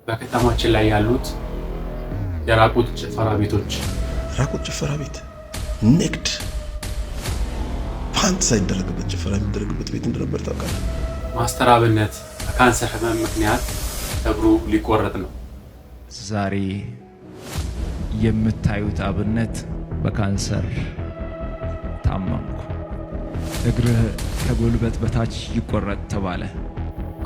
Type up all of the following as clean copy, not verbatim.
በከተማችን ላይ ያሉት የራቁት ጭፈራ ቤቶች ራቁት ጭፈራ ቤት ንግድ ፓንት ሳይደረግበት ጭፈራ የሚደረግበት ቤት እንደነበር ታውቃለህ። ማስተር አብነት በካንሰር ህመም ምክንያት እግሩ ሊቆረጥ ነው። ዛሬ የምታዩት አብነት በካንሰር ታመምኩ፣ እግርህ ከጉልበት በታች ይቆረጥ ተባለ።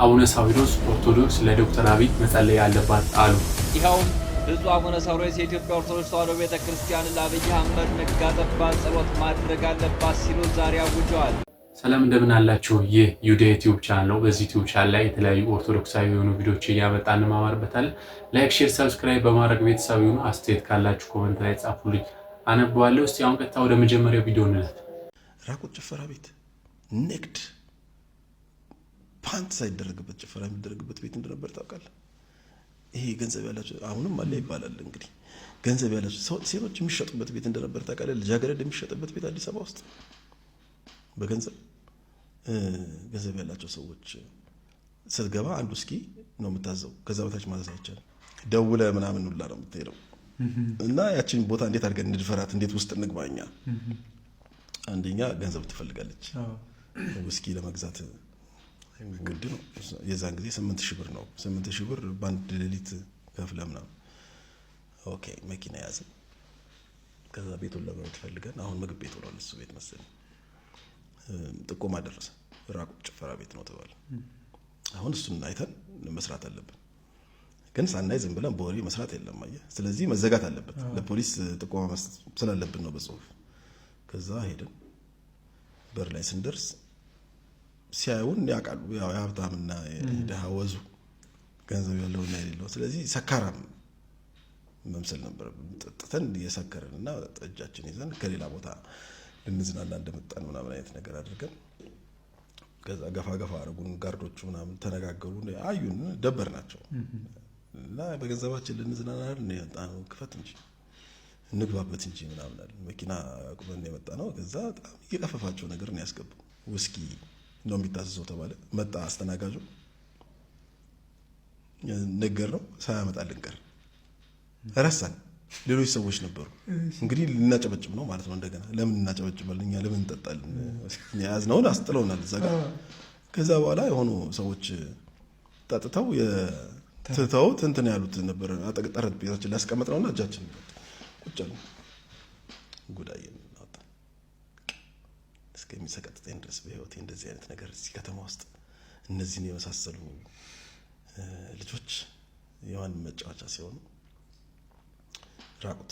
አቡነ ሳዊሮስ ኦርቶዶክስ ለዶክተር አብይ መጸለይ ያለባት አሉ። ይኸውም ብፁዕ አቡነ ሳዊሮስ የኢትዮጵያ ኦርቶዶክስ ተዋሕዶ ቤተክርስቲያን ለአብይ አህመድ ነጋ ጠባ ጸሎት ማድረግ አለባት ሲሉ ዛሬ አውጀዋል። ሰላም እንደምን አላችሁ? ይህ ዩዳ ዩቲዩብ ቻናል ነው። በዚህ ዩቲዩብ ቻናል ላይ የተለያዩ ኦርቶዶክሳዊ የሆኑ ቪዲዮዎች እያመጣን እንማማርበታለን። ላይክ፣ ሼር፣ ሰብስክራይብ በማድረግ ቤተሰብ ይሁኑ። አስተያየት ካላችሁ ኮሜንት ላይ ጻፉልኝ፣ አነበዋለሁ። እስቲ አሁን ቀጥታ ወደ መጀመሪያው ቪዲዮ እንለፍ። ራቁት ጭፈራ ቤት ንግድ ፓንት ሳይደረግበት ጭፈራ የሚደረግበት ቤት እንደነበር ታውቃለህ። ይሄ ገንዘብ ያላቸው አሁንም አለ ይባላል። እንግዲህ ገንዘብ ያላቸው ሴቶች የሚሸጡበት ቤት እንደነበር ታውቃለህ። ልጃገረድ የሚሸጥበት ቤት አዲስ አበባ ውስጥ በገንዘብ ገንዘብ ያላቸው ሰዎች ስትገባ አንዱ እስኪ ነው የምታዘው። ከዛ በታች ማዘዝ አይቻልም። ደውለህ ምናምን ሁላ ነው የምትሄደው። እና ያችን ቦታ እንዴት አድርገን እንድፈራት፣ እንዴት ውስጥ እንግባኛ። አንደኛ ገንዘብ ትፈልጋለች። ውስኪ ለመግዛት ውድ ነው። የዛን ጊዜ 8000 ብር ነው። 8000 ብር በአንድ ሌሊት ከፍለ ምናምን ኦኬ መኪና ያዘ። ከዛ ቤቱን ለማየት ፈልገን አሁን ምግብ ቤት ሆኗል እሱ ቤት መሰለኝ። ጥቆማ ደረሰ። ራቁት ጭፈራ ቤት ነው ተባለ። አሁን እሱን አይተን መስራት አለብን። ግን ሳናይ ዝም ብለን በወሬ መስራት የለም አየህ። ስለዚህ መዘጋት አለበት። ለፖሊስ ጥቆማ መስጠት ስላለብን ነው በጽሁፍ። ከዛ ሄደን በር ላይ ስንደርስ ሲያዩን ያውቃሉ። ያው የሀብታምና የድሃ ወዙ ገንዘብ ያለውና የሌለው። ስለዚህ ሰካራም መምሰል ነበር። ጥጥተን እየሰከረንና ጠጃችን ይዘን ከሌላ ቦታ ልንዝናና እንደመጣን ምናምን አይነት ነገር አድርገን ከዛ ገፋ ገፋ አረጉን። ጋርዶቹ ምናምን ተነጋገሩ፣ አዩን፣ ደበር ናቸው እና በገንዘባችን ልንዝናና ነው ክፈት እንጂ እንግባበት እንጂ ምናምን አለ። መኪና አቁመን የመጣ ነው። ከዛ በጣም እየቀፈፋቸው ነገር ነው ያስገቡ። ውስኪ ነው የሚታዘዘው ተባለ። መጣ አስተናጋጁ ነገር ነው ሳያመጣልን ቀር ረሳን። ሌሎች ሰዎች ነበሩ። እንግዲህ ልናጨበጭብ ነው ማለት ነው። እንደገና ለምን እናጨበጭባለን? እኛ ለምን እንጠጣለን? ያዝነውን አስጥለውናል እዛ ጋር። ከዛ በኋላ የሆኑ ሰዎች ጠጥተው ትተውት እንትን ያሉት ነበር። ጠረጴዛችን ላይ አስቀመጥነውና እጃችን ቁጭ አሉ። ጉዳይን አወጣ። እስከሚሰቀጥጠኝ ድረስ በህይወቴ እንደዚህ አይነት ነገር እዚህ ከተማ ውስጥ እነዚህን የመሳሰሉ ልጆች የዋን መጫወቻ ሲሆኑ ራቁት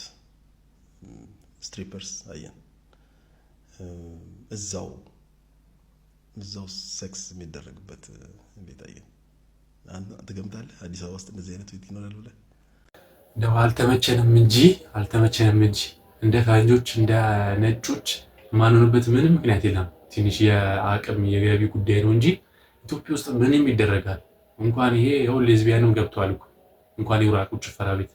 ስትሪፐርስ አየን። እዛው ሴክስ የሚደረግበት ቤት አየን። አንተ ትገምታለህ አዲስ አበባ ውስጥ እንደዚህ አይነት ቤት ይኖራል ብለህ? እንደው አልተመቸንም እንጂ እንደ ፈረንጆች እንደ ነጮች ማንሆንበት ምንም ምክንያት የለም። ትንሽ የአቅም የገቢ ጉዳይ ነው እንጂ ኢትዮጵያ ውስጥ ምንም ይደረጋል። እንኳን ይሄ ያው ሌዝቢያንም ገብቷል እኮ እንኳን የራቁት ጭፈራ ቤት።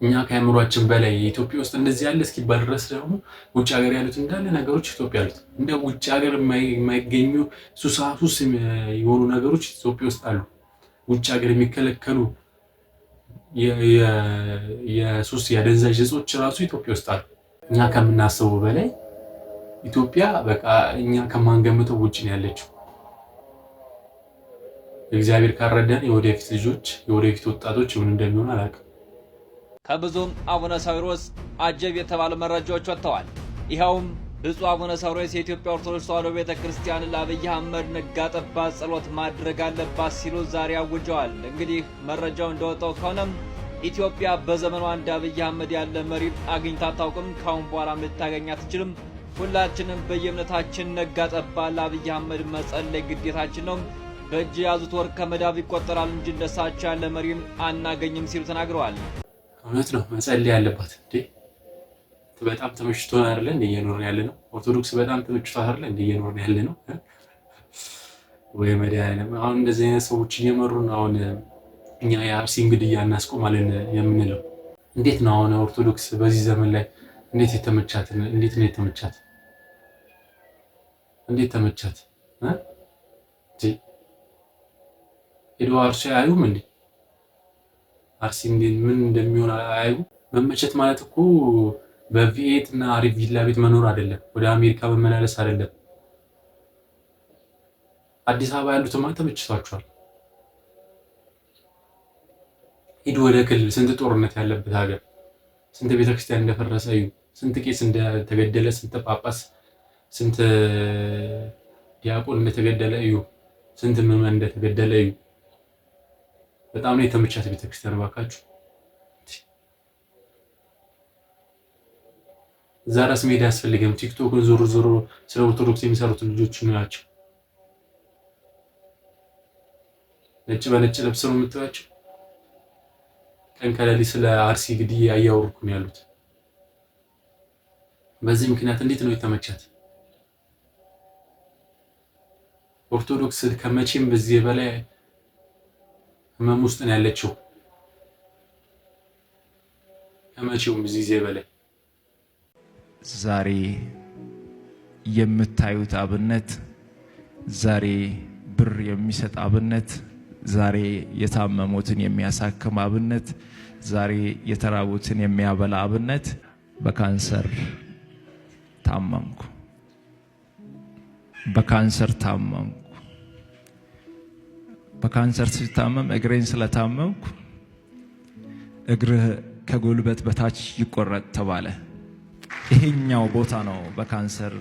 እኛ ከአእምሯችን በላይ ኢትዮጵያ ውስጥ እንደዚህ ያለ እስኪባል ድረስ ደግሞ ውጭ ሀገር ያሉት እንዳለ ነገሮች ኢትዮጵያ ያሉት እንደ ውጭ ሀገር የማይገኙ ሱስ የሆኑ ነገሮች ኢትዮጵያ ውስጥ አሉ። ውጭ ሀገር የሚከለከሉ የሱስ የአደንዛዥ እጾች ራሱ ኢትዮጵያ ውስጥ አሉ። እኛ ከምናስበው በላይ ኢትዮጵያ በቃ እኛ ከማንገምተው ውጭ ነው ያለችው። እግዚአብሔር ካረዳን የወደፊት ልጆች የወደፊት ወጣቶች ምን እንደሚሆን አላውቅም። ከብዙም አቡነ ሳዊሮስ አጀብ የተባሉ መረጃዎች ወጥተዋል። ይኸውም ብፁዕ አቡነ ሳዊሮስ የኢትዮጵያ ኦርቶዶክስ ተዋሕዶ ቤተክርስቲያን ለአብይ አህመድ ነጋ ጠባ ጸሎት ማድረግ አለባት ሲሉ ዛሬ አውጀዋል። እንግዲህ መረጃው እንደወጣው ከሆነም ኢትዮጵያ በዘመኗ እንደ አብይ አህመድ ያለ መሪ አግኝታ አታውቅም። ካሁን በኋላ ልታገኝ አትችልም። ሁላችንም በየእምነታችን ነጋ ጠባ ለአብይ አህመድ መጸለይ ግዴታችን ነው። በእጅ የያዙት ወርቅ ከመዳብ ይቆጠራል እንጂ እንደሳቸው ያለ መሪም አናገኝም ሲሉ ተናግረዋል። እውነት ነው፣ መጸለይ ያለባት እንዴ። በጣም ተመችቶን አይደለ እንደ እየኖርን ያለ ነው። ኦርቶዶክስ በጣም ተመችቷት አይደለ እንደ እየኖርን ያለ ነው። ወይ መድኃኒዓለም አሁን እንደዚህ አይነት ሰዎች እየመሩን አሁን እኛ የአርሲን ግድያ እናስቆማለን የምንለው እንዴት ነው? አሁን ኦርቶዶክስ በዚህ ዘመን ላይ እንዴት የተመቻት ሄዶ አርሲ አያዩም እንዴ? አርሲ ምን እንደሚሆን አያዩ? መመቸት ማለት እኮ በቪኤት እና አሪፍ ቪላ ቤት መኖር አይደለም፣ ወደ አሜሪካ መመላለስ አይደለም። አዲስ አበባ ያሉትማ ተመችቷቸዋል። ሂዱ ወደ ክልል። ስንት ጦርነት ያለበት ሀገር፣ ስንት ቤተክርስቲያን እንደፈረሰ እዩ። ስንት ቄስ እንደተገደለ፣ ስንት ጳጳስ፣ ስንት ዲያቆን እንደተገደለ እዩ። ስንት ምዕመን እንደተገደለ እዩ። በጣም ነው የተመቻት ቤተክርስቲያን ባካችሁ። እዛ ራስ ሜዳ ያስፈልገም። ቲክቶክን ዞሮ ዞሮ ስለ ኦርቶዶክስ የሚሰሩት ልጆች ናቸው። ነጭ በነጭ ለብሰው ነው የምታዩቸው። ቀን ከሌሊት ስለ አርሲ ግድያ እያወሩ ነው ያሉት። በዚህ ምክንያት እንዴት ነው የተመቻት? ኦርቶዶክስ ከመቼም በዚህ በላይ ህመም ውስጥ ነው ያለችው። ከመቼውም በዚህ በላይ ዛሬ የምታዩት አብነት፣ ዛሬ ብር የሚሰጥ አብነት፣ ዛሬ የታመሙትን የሚያሳክም አብነት፣ ዛሬ የተራቡትን የሚያበላ አብነት በካንሰር ታመምኩ። በካንሰር ሲታመም እግሬን ስለታመምኩ እግርህ ከጉልበት በታች ይቆረጥ ተባለ። ይሄኛው ቦታ ነው በካንሰር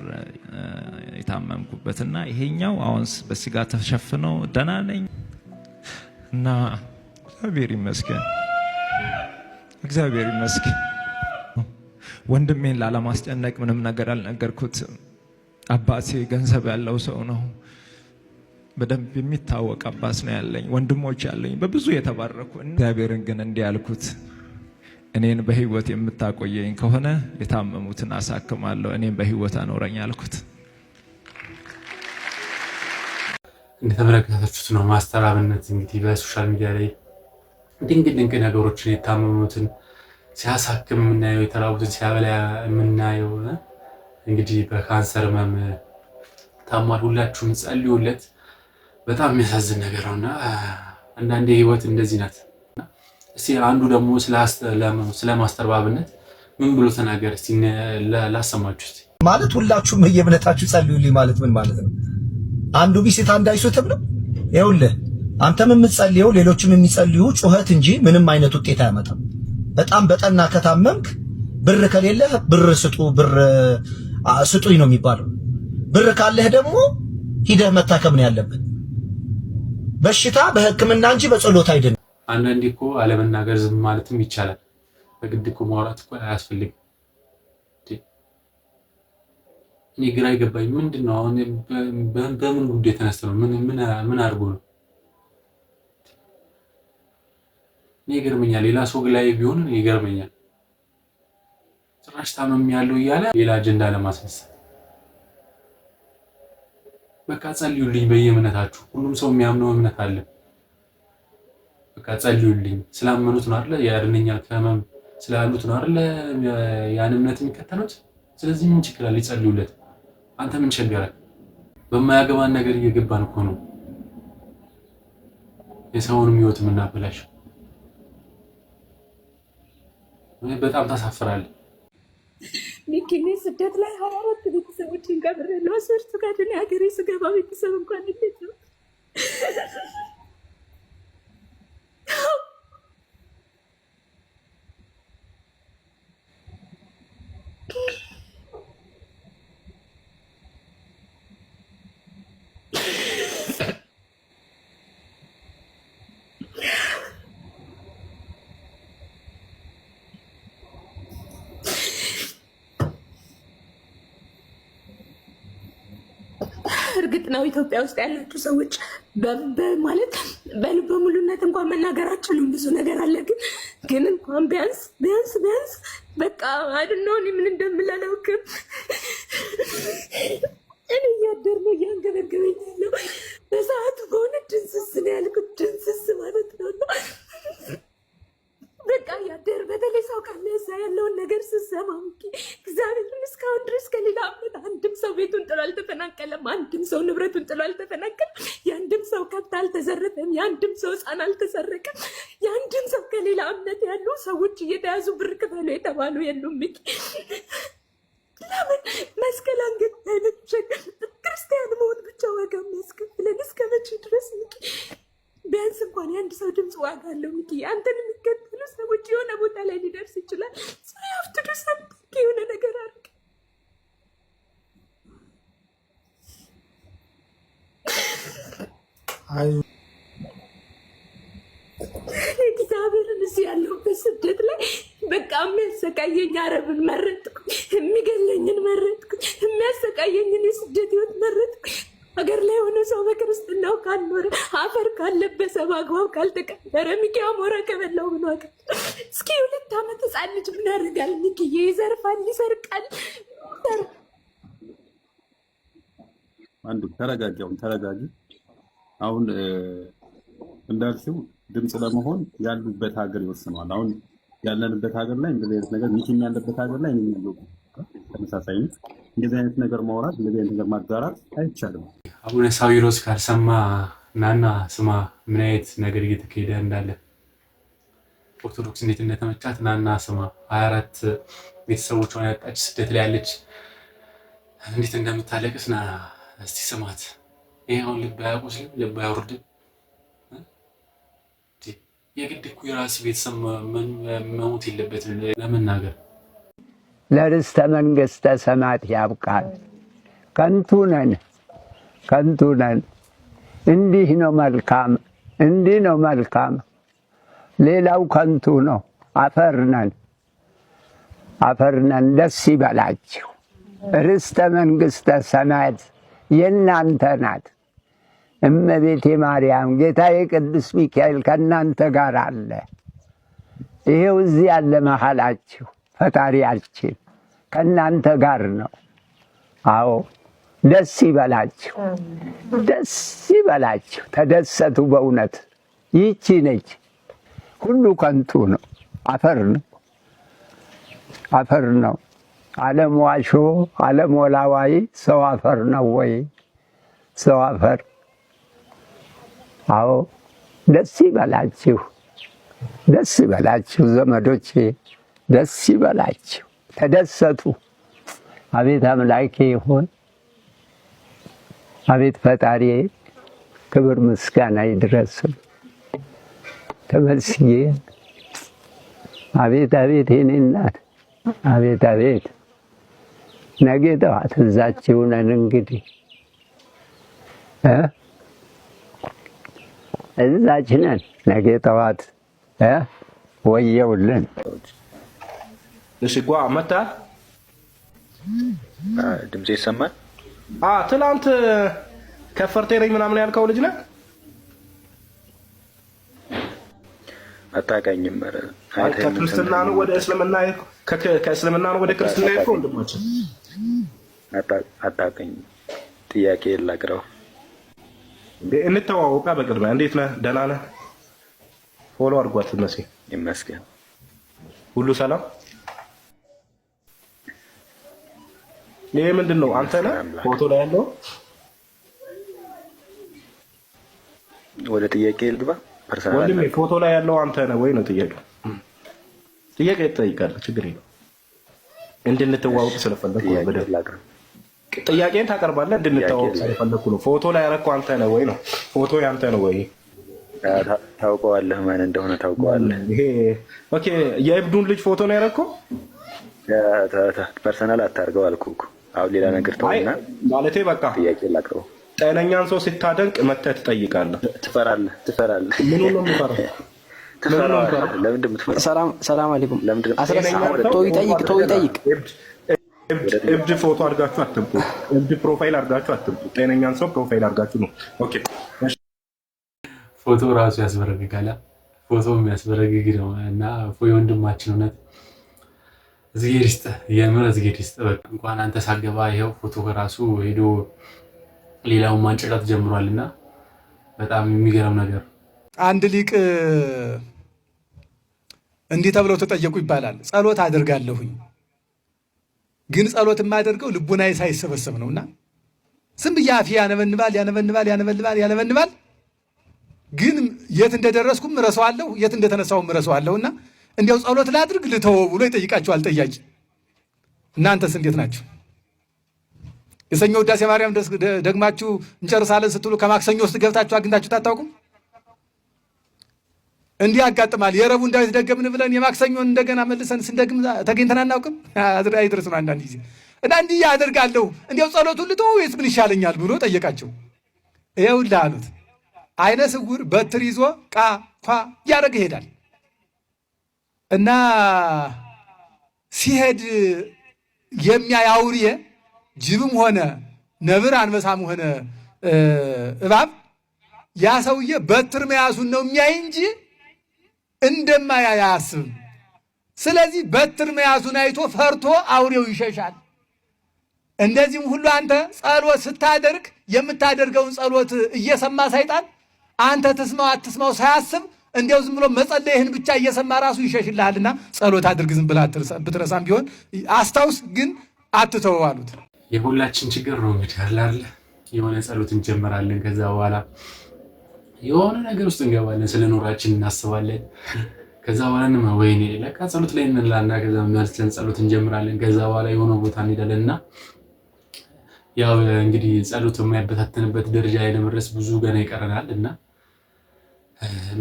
የታመምኩበትና ይሄኛው አሁን በስጋ ተሸፍነው ደህና ነኝ እና እግዚአብሔር ይመስገን። ወንድሜን ላለማስጨነቅ ምንም ነገር አልነገርኩትም። አባቴ ገንዘብ ያለው ሰው ነው። በደንብ የሚታወቅ አባት ነው ያለኝ። ወንድሞች ያለኝ በብዙ የተባረኩ። እግዚአብሔርን ግን እንዲህ ያልኩት፣ እኔን በህይወት የምታቆየኝ ከሆነ የታመሙትን አሳክማለሁ፣ እኔን በህይወት አኖረኝ አልኩት። እንደተመለከታችሁት ነው ማስተር አብነት እንግዲህ በሶሻል ሚዲያ ላይ ድንቅ ነገሮችን የታመሙትን ሲያሳክም የምናየው፣ የተራቡትን ሲያበላ የምናየው። እንግዲህ በካንሰር ህመም ታሟል። ሁላችሁም ጸልዩለት። በጣም የሚያሳዝን ነገር ነውና አንዳንዴ ህይወት እንደዚህ ናት። እስቲ አንዱ ደግሞ ስለ ማስተር አብነት ምን ብሎ ተናገረ? እስቲ ላሰማችሁ። ማለት ሁላችሁም በየእምነታችሁ ጸልዩልኝ ማለት ምን ማለት ነው? አንዱ ቢስት አንድ አይሶትም ነው። ይኸውልህ አንተም የምትጸልየው ሌሎችም የሚጸልዩ ጩኸት እንጂ ምንም አይነት ውጤት አያመጣም። በጣም በጠና ከታመምክ ብር ከሌለህ ብር ስጡኝ ነው የሚባለው። ብር ካለህ ደግሞ ሂደህ መታከም ነው ያለብን። በሽታ በሕክምና እንጂ በጸሎት አይደለም። አንዳንዴ እኮ አለመናገር ዝም ማለትም ይቻላል። በግድ እኮ ማውራት እኮ አያስፈልግም። እኔ ግራ ይገባኝ ምንድነው አሁን በምን ጉዳይ ተነስተ ነው? ምን አድርጎ ነው? እኔ ይገርመኛል። ሌላ ሰው ላይ ቢሆን ይገርመኛል። ጭራሽ ታመም ያለው እያለ ሌላ አጀንዳ ለማስነሳት። በቃ ጸልዩልኝ በየእምነታችሁ። ሁሉም ሰው የሚያምነው እምነት አለ። በቃ ጸልዩልኝ። ስላመኑት ነው አይደል? ያድነኛል ከህመም ስላሉት ነው አይደል ያን እምነት የሚከተሉት። ስለዚህ ምን ችግር አለ? ይጸልዩለት። አንተ ምን ቸገረህ? በማያገባን ነገር እየገባን እኮ ነው የሰውንም ህይወት የምናበላሸው። በጣም ታሳፍራለህ። ሚኪኔ ስደት ላይ 24 ቤተሰቦችን ቀብሬያለሁ። አስርቱ ጋር እኔ ሀገሬ ስገባ ቤተሰብ እንኳን እንዴት ነው እርግጥ ነው ኢትዮጵያ ውስጥ ያላችሁ ሰዎች ማለት በልበ ሙሉነት እንኳን መናገር አትችሉም። ብዙ ነገር አለ። ግን እንኳን ቢያንስ በቃ አይደነው ምን እንደምል አላውቅም። እኔ እያደር ነው እያንገበገበኝ ያለው። በሰዓቱ በሆነ ድንስስ ነው ያልኩት። ድንስስ ማለት ነው በቃ እያደር በተለይ ሰው ካለ እዛ ያለውን ነገር ስሰማ እግዚአብሔርን እስካሁን ድረስ ከሌላ አመት አንድም ሰው ቤቱን ጥሎ አልተፈናቀለም። አንድም ሰው ንብረቱን ጥሎ አልተፈናቀለም። የአንድም ሰው ከብት አልተዘረፈም። የአንድም ሰው ሕፃን አልተሰረቀም። የአንድም ሰው ከሌላ እምነት ያሉ ሰዎች እየተያዙ ብር ክፈሉ የተባሉ የሉም። ሚኪ ለምን መስቀል አንገት አይነሸከም? ክርስቲያን መሆን ብቻ ዋጋ የሚያስከፍለን እስከ መቼ ድረስ ሚኪ? ቢያንስ እንኳን የአንድ ሰው ድምፅ ዋጋ አለው ሚኪ። አንተን የሚከተሉ ሰዎች የሆነ ቦታ ላይ ሊደርስ ይችላል። ሳያፍትዱ ሰምተክ የሆነ ነገር አድርግ። እግዚአብሔርን እዚህ ያለሁበት ስደት ላይ በቃ የሚያሰቃየኝ አረብን መረጥኩ፣ የሚገለኝን መረጥኩ፣ የሚያሰቃየኝን የስደት ህይወት መረጥኩ። ሀገር ላይ የሆነ ሰው በክርስትናው ካልኖረ አፈር ካለበሰ በአግባብ ካልተቀበረ ሚኪ አሞራ ከበላው ምን ዋጋ? እስኪ 2 ዓመት ህፃን ልጅ ምን ያደርጋል? ሚኪዬ ይዘርፋል፣ ይሰርቃል። አንዱ ተረጋጊ። አሁን እንዳልሽው ድምፅ ለመሆን ያሉበት ሀገር ይወስነዋል። አሁን ያለንበት ሀገር ላይ እንደዚህ አይነት ነገር ሚኪም ያለበት ሀገር ላይ እኔም ያለው ተመሳሳይ ነው። እንደዚህ አይነት ነገር ማውራት እንደዚህ አይነት ነገር ማጋራት አይቻልም። አቡነ ሳዊሮስ ካልሰማ ናና ስማ ምን አይነት ነገር እየተካሄደ እንዳለ ኦርቶዶክስ እንዴት እንደተመቻት ናና ስማ። 24 ቤተሰቦቿን ያጣች ስደት ላይ ያለች እንዴት እንደምታለቅስ ና እስቲ ስማት። ይሄ አሁን ልብ አያቆስልም? ልብ አያወርድም? የግድ እኮ የራስ ቤተሰብ መሞት የለበትም ለመናገር። ለርስተ መንግሥተ ሰማያት ያብቃል። ከንቱ ነን። እንዲህ ነው መልካም፣ ሌላው ከንቱ ነው። አፈር ነን። ደስ ይበላችሁ። ርስተ መንግሥተ ሰማያት የእናንተ ናት። እመቤቴ ማርያም ጌታዬ ቅዱስ ሚካኤል ከእናንተ ጋር አለ። ይሄው እዚህ ያለ መሃላችሁ ፈጣሪያችን ከእናንተ ጋር ነው። አዎ ደስ ይበላችሁ፣ ተደሰቱ። በእውነት ይቺ ነች። ሁሉ ከንቱ ነው፣ አፈር ነው። ዓለም ዋሾ፣ ዓለም ወላዋይ፣ ሰው አፈር ነው ወይ? ሰው አፈር። አዎ ደስ ይበላችሁ ዘመዶቼ፣ ደስ ይበላችሁ፣ ተደሰቱ። አቤት አምላኬ ሆይ፣ አቤት ፈጣሪ፣ ክብር ምስጋና ይድረስ። ተመስገን። አቤት የኔ እናት፣ አቤት ነገ ጠዋት እዛችሁ ነን እንግዲህ እዛች ነን። ነገ ጠዋት ወየውልን። እሺ ጓ መጣ። ድምጼ ይሰማል? ትላንት ከፈርቴ ነኝ ምናምን ያልከው ልጅ ነህ? አታውቀኝም? ከክርስትና ነው ወደ እስልምና ከእስልምና ነው ወደ ክርስትና ያልከው ወንድማችን? አታውቀኝም። ጥያቄ ላቅርብ። እንተዋወቃ። በቅድሚያ እንዴት ነህ? ደህና ነህ? ፎሎ አድርጓት መሲ። ይመስገን። ሁሉ ሰላም? ይሄ ምንድን ነው? አንተ ነህ ፎቶ ላይ ያለው? ወደ ጥያቄ ልግባ። ፐርሰናል ወንድሜ ፎቶ ላይ ያለው አንተ ነህ ወይ ነው ጥያቄው? ጥያቄ ትጠይቃለህ፣ ችግር የለውም። እንድንተዋወቅ ስለፈለኩ ነው። በደላቀ ጥያቄን ታቀርባለህ። እንድንተዋወቅ ስለፈለኩ ነው። ፎቶ ላይ ያረከው አንተ ነህ ወይ ነው? ፎቶ ያንተ ነው ወይ? ታውቀዋለህ? ማን እንደሆነ ታውቀዋለህ? ይሄ ኦኬ። የእብዱን ልጅ ፎቶ ነው ያረከው? ፐርሰናል አታርገው አልኩህ እኮ። አሁን ሌላ ነገር ተውና ማለቴ በቃ ጥያቄ ላቅርበው። ጤነኛን ሰው ስታደንቅ መተህ ትጠይቃለህ። ትፈራለህ። ምን ነው የምትፈራው? ለምንድን የምትፈራው? ሰላም አለይኩም። ይጠይቅ። እብድ ፎቶ አድርጋችሁ አትምጡ። እብድ ፕሮፋይል አድርጋችሁ አትምጡ። ጤነኛን ሰው ፕሮፋይል አድርጋችሁ ነው። ኦኬ። ፎቶ ራሱ ያስበረግጋል። ፎቶ የሚያስበረግግ ነው እና ወንድማችን እውነት እዝጌር ይስጥህ፣ የምር እዝጌር ይስጥህ። በቃ እንኳን አንተ ሳገባ ይኸው ፎቶ ከራሱ ሄዶ ሌላውን ማንጨቃት ጀምሯልና በጣም የሚገርም ነገር። አንድ ሊቅ እንዲህ ተብለው ተጠየቁ ይባላል። ጸሎት አድርጋለሁኝ ግን ጸሎት የማደርገው ልቡናዬ ሳይሰበሰብ ነውና ዝም ብዬ አፌ ያነበንባል ግን የት እንደደረስኩም እረሳዋለሁ፣ የት እንደተነሳሁም እረሳዋለሁና እንዲያው ጸሎት ላድርግ ልተወው ብሎ ይጠይቃቸዋል ጠያቂ። እናንተስ እንዴት ናችሁ? የሰኞ ውዳሴ ማርያም ደግማችሁ እንጨርሳለን ስትሉ ከማክሰኞ ውስጥ ገብታችሁ አግኝታችሁ ታታውቁም? እንዲህ ያጋጥማል። የረቡዕን ዳዊት ደገምን ብለን የማክሰኞን እንደገና መልሰን ስንደግም ተገኝተን አናውቅም? አይደርስም አንዳንድ ጊዜ እና እንዲህ ያደርጋለሁ እንዲያው ጸሎቱን ልተወው ወይስ ምን ይሻለኛል ብሎ ጠየቃቸው። ይኸውልህ አሉት፣ አይነ ስውር በትር ይዞ ቃ ኳ እያደረገ ይሄዳል እና ሲሄድ የሚያይ አውሬ ጅብም ሆነ ነብር አንበሳም ሆነ እባብ ያ ሰውዬ በትር መያዙን ነው የሚያይ እንጂ እንደማያይ አያስብም። ስለዚህ በትር መያዙን አይቶ ፈርቶ አውሬው ይሸሻል። እንደዚህም ሁሉ አንተ ጸሎት ስታደርግ የምታደርገውን ጸሎት እየሰማ ሰይጣን አንተ ትስማው አትስማው ሳያስብ እንዲያው ዝም ብሎ መጸለይህን ብቻ እየሰማ ራሱ ይሸሽልሃልና ጸሎት አድርግ። ዝም ብለህ ብትረሳም ቢሆን አስታውስ፣ ግን አትተው አሉት። የሁላችን ችግር ነው እንግዲህ አይደል? የሆነ ጸሎት እንጀምራለን፣ ከዛ በኋላ የሆነ ነገር ውስጥ እንገባለን፣ ስለ ኑራችን እናስባለን። ከዛ በኋላ ወይኔ ለካ ጸሎት ላይ እንላና ከዛ መልሰን ጸሎት እንጀምራለን። ከዛ በኋላ የሆነ ቦታ እንሄዳለንና ያው እንግዲህ ጸሎት የማይበታተንበት ደረጃ ላይ ለመድረስ ብዙ ገና ይቀረናል እና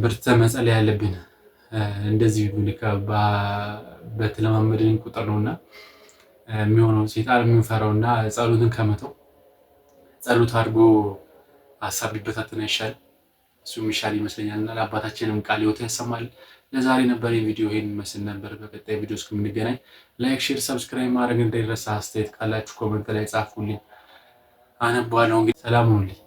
በርትተን መጸለይ ያለብን እንደዚህ በተለማመድን ቁጥር ነውና የሚሆነው። ሴጣን የሚፈራውና ጸሎትን ከመተው ጸሎት አድርጎ ሀሳብ ቢበታተን ይሻል፣ እሱ የሚሻል ይመስለኛልና ለአባታችንም ቃለ ሕይወት ያሰማል። ለዛሬ ነበር የቪዲዮ ይሄን መስል ነበር። በቀጣይ ቪዲዮ እስከምንገናኝ ላይክ፣ ሼር፣ ሰብስክራይብ ማድረግ እንዳይረሳ። አስተያየት ካላችሁ ኮሜንት ላይ ጻፉልኝ፣ አነባለሁ። እንግዲህ ሰላም ሁኑልኝ።